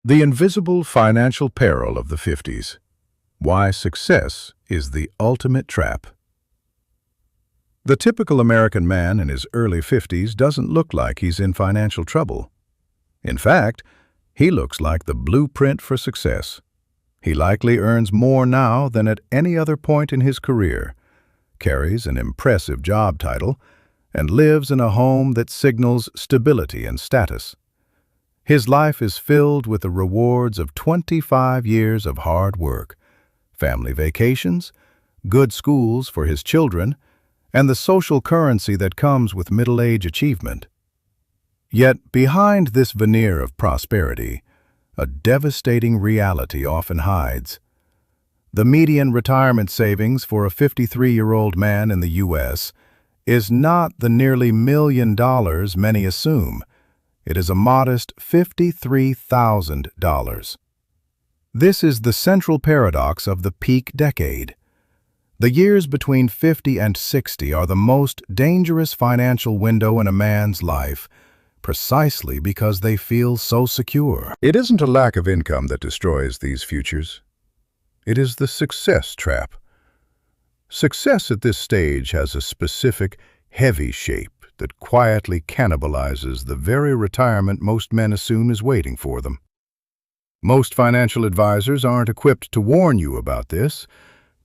The invisible financial peril of the 50s. Why success is the ultimate trap. The typical American man in his early 50s doesn't look like he's in financial trouble. In fact, he looks like the blueprint for success. He likely earns more now than at any other point in his career, carries an impressive job title, and lives in a home that signals stability and status. His life is filled with the rewards of 25 years of hard work, family vacations, good schools for his children, and the social currency that comes with middle-age achievement. Yet behind this veneer of prosperity, a devastating reality often hides. The median retirement savings for a 53-year-old man in the U.S. is not the nearly $1 million many assume. It is a modest $53,000. This is the central paradox of the peak decade. The years between 50 and 60 are the most dangerous financial window in a man's life, precisely because they feel so secure. It isn't a lack of income that destroys these futures. It is the success trap. Success at this stage has a specific, heavy shape that quietly cannibalizes the very retirement most men assume is waiting for them. Most financial advisors aren't equipped to warn you about this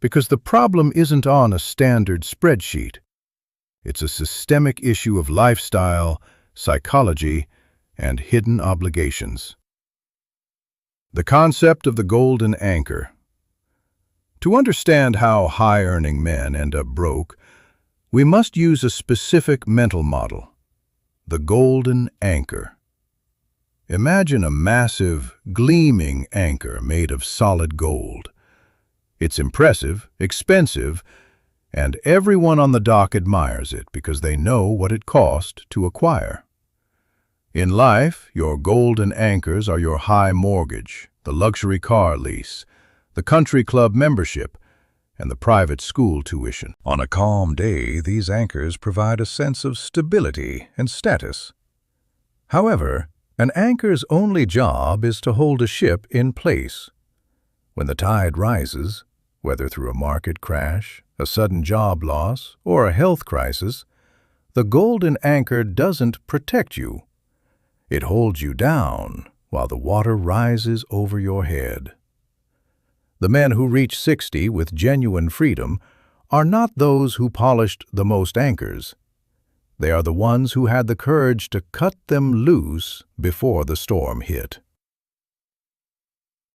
because the problem isn't on a standard spreadsheet. It's a systemic issue of lifestyle, psychology, and hidden obligations. The concept of the golden anchor. To understand how high-earning men end up broke, we must use a specific mental model, the golden anchor. Imagine a massive, gleaming anchor made of solid gold. It's impressive, expensive, and everyone on the dock admires it because they know what it cost to acquire. In life, your golden anchors are your high mortgage, the luxury car lease, the country club membership, and the private school tuition. On a calm day, these anchors provide a sense of stability and status. However, an anchor's only job is to hold a ship in place. When the tide rises, whether through a market crash, a sudden job loss, or a health crisis, the golden anchor doesn't protect you. It holds you down while the water rises over your head. The men who reach 60 with genuine freedom are not those who polished the most anchors. They are the ones who had the courage to cut them loose before the storm hit.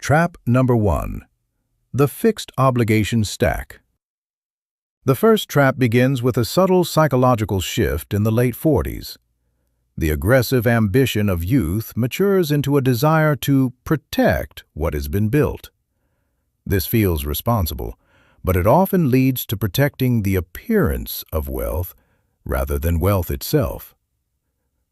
Trap number 1. The fixed obligation stack. The first trap begins with a subtle psychological shift in the late 40s. The aggressive ambition of youth matures into a desire to protect what has been built. This feels responsible, but it often leads to protecting the appearance of wealth rather than wealth itself.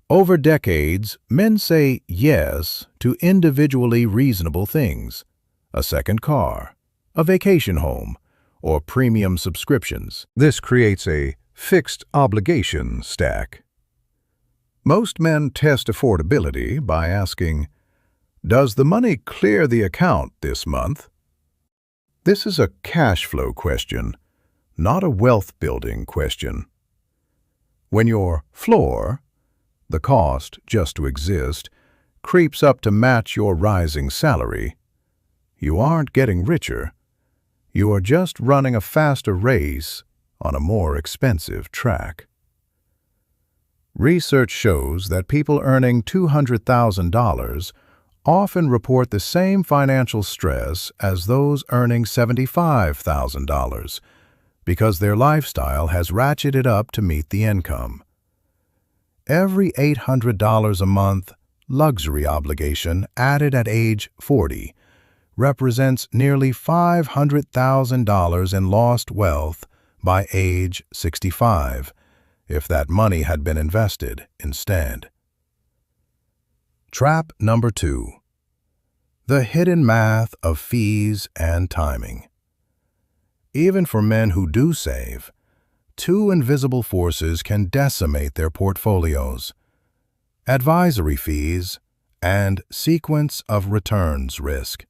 Over decades, men say yes to individually reasonable things: a second car, a vacation home, or premium subscriptions. This creates a fixed obligation stack. Most men test affordability by asking, "Does the money clear the account this month?" This is a cash flow question, not a wealth-building question. When your floor, the cost just to exist, creeps up to match your rising salary, you aren't getting richer. You are just running a faster race on a more expensive track. Research shows that people earning $200,000 often report the same financial stress as those earning $75,000 because their lifestyle has ratcheted up to meet the income. Every $800 a month luxury obligation added at age 40 represents nearly $500,000 in lost wealth by age 65, if that money had been invested instead. Trap number 2. The hidden math of fees and timing. Even for men who do save, two invisible forces can decimate their portfolios: advisory fees and sequence of returns risk.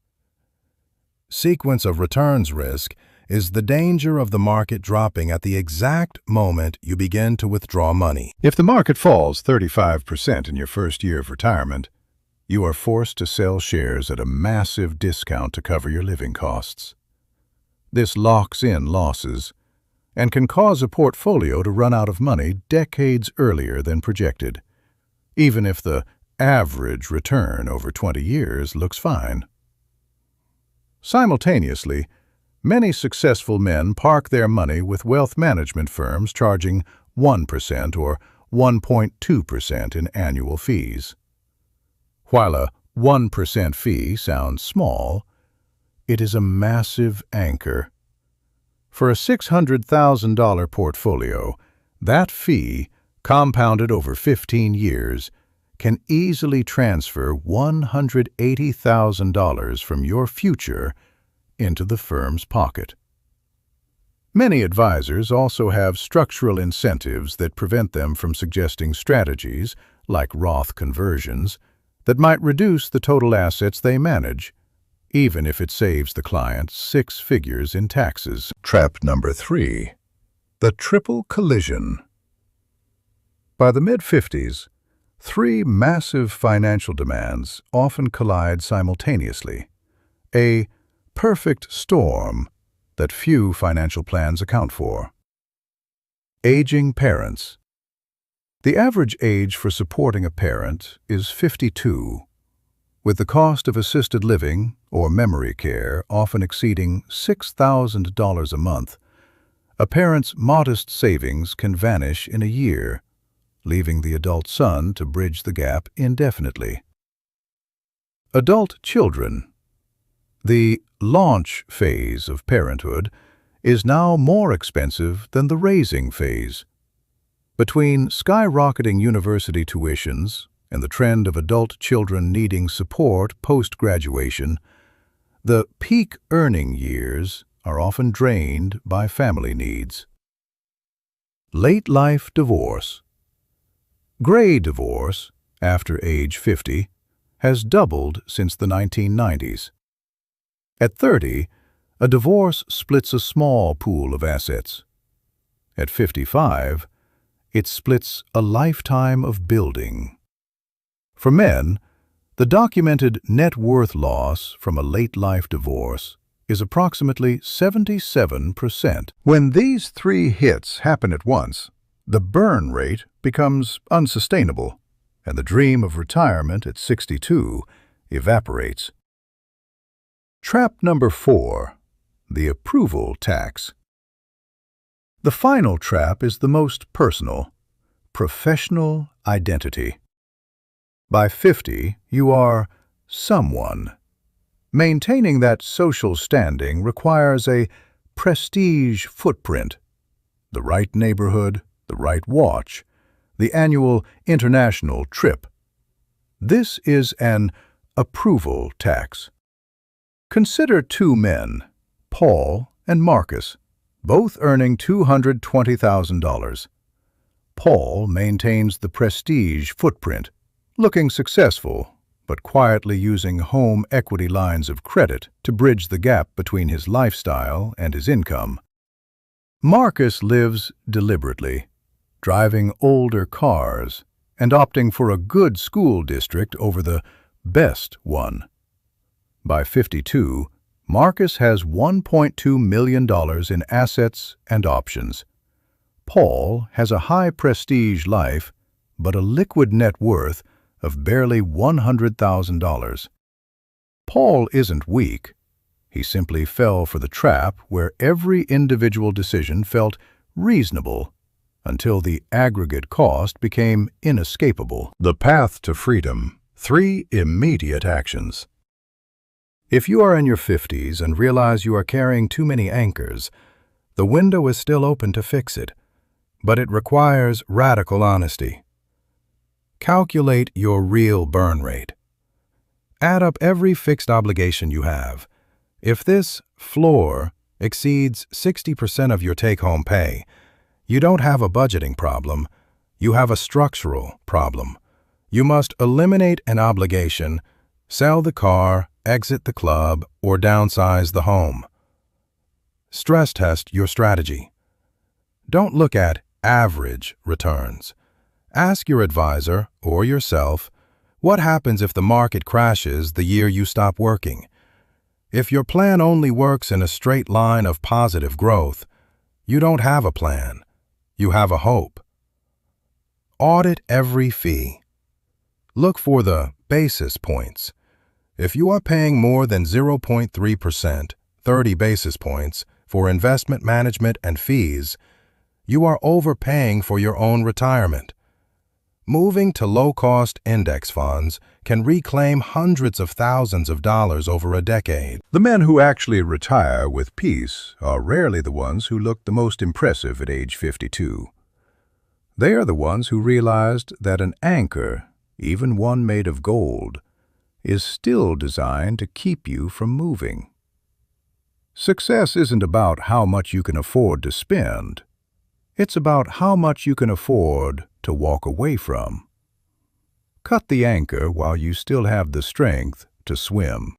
Sequence of returns risk is the danger of the market dropping at the exact moment you begin to withdraw money. If the market falls 35% in your first year of retirement, you are forced to sell shares at a massive discount to cover your living costs. This locks in losses and can cause a portfolio to run out of money decades earlier than projected, even if the average return over 20 years looks fine. Simultaneously, many successful men park their money with wealth management firms charging 1% or 1.2% in annual fees. While a 1% fee sounds small, it is a massive anchor. For a $600,000 portfolio, that fee, compounded over 15 years, can easily transfer $180,000 from your future into the firm's pocket. Many advisors also have structural incentives that prevent them from suggesting strategies, like Roth conversions, that might reduce the total assets they manage, even if it saves the client 6 figures in taxes. Trap number 3. The triple collision. By the mid-50s, 3 massive financial demands often collide simultaneously, a perfect storm that few financial plans account for. Aging parents. The average age for supporting a parent is 52, with the cost of assisted living or memory care often exceeding $6,000 a month. A parent's modest savings can vanish in a year, leaving the adult son to bridge the gap indefinitely. Adult children. The launch phase of parenthood is now more expensive than the raising phase. Between skyrocketing university tuitions and the trend of adult children needing support post-graduation, the peak earning years are often drained by family needs. Late life divorce. Gray divorce, after age 50, has doubled since the 1990s. At 30, a divorce splits a small pool of assets. At 55, it splits a lifetime of building. For men, the documented net worth loss from a late-life divorce is approximately 77%. When these 3 hits happen at once, the burn rate becomes unsustainable, and the dream of retirement at 62 evaporates. Trap number 4. The approval tax. The final trap is the most personal: professional identity. By 50, you are someone. Maintaining that social standing requires a prestige footprint: the right neighborhood, the right watch, the annual international trip. This is an approval tax. Consider 2 men, Paul and Marcus, both earning $220,000. Paul maintains the prestige footprint, looking successful, but quietly using home equity lines of credit to bridge the gap between his lifestyle and his income. Marcus lives deliberately, driving older cars and opting for a good school district over the best one. By 52, Marcus has $1.2 million in assets and options. Paul has a high-prestige life, but a liquid net worth of barely $100,000. Paul isn't weak. He simply fell for the trap where every individual decision felt reasonable until the aggregate cost became inescapable. The path to freedom: 3 immediate actions. If you are in your 50s and realize you are carrying too many anchors, the window is still open to fix it, but it requires radical honesty. Calculate your real burn rate. Add up every fixed obligation you have. If this floor exceeds 60% of your take-home pay, you don't have a budgeting problem, you have a structural problem. You must eliminate an obligation, sell the car, exit the club, or downsize the home. Stress test your strategy. Don't look at average returns. Ask your advisor or yourself, what happens if the market crashes the year you stop working? If your plan only works in a straight line of positive growth, you don't have a plan. You have a hope. Audit every fee. Look for the basis points. If you are paying more than 0.3%, 30 basis points, for investment management and fees, you are overpaying for your own retirement. Moving to low-cost index funds can reclaim hundreds of thousands of dollars over a decade. The men who actually retire with peace are rarely the ones who look the most impressive at age 52. They are the ones who realized that an anchor, even one made of gold, is still designed to keep you from moving. Success isn't about how much you can afford to spend. It's about how much you can afford to walk away from. Cut the anchor while you still have the strength to swim.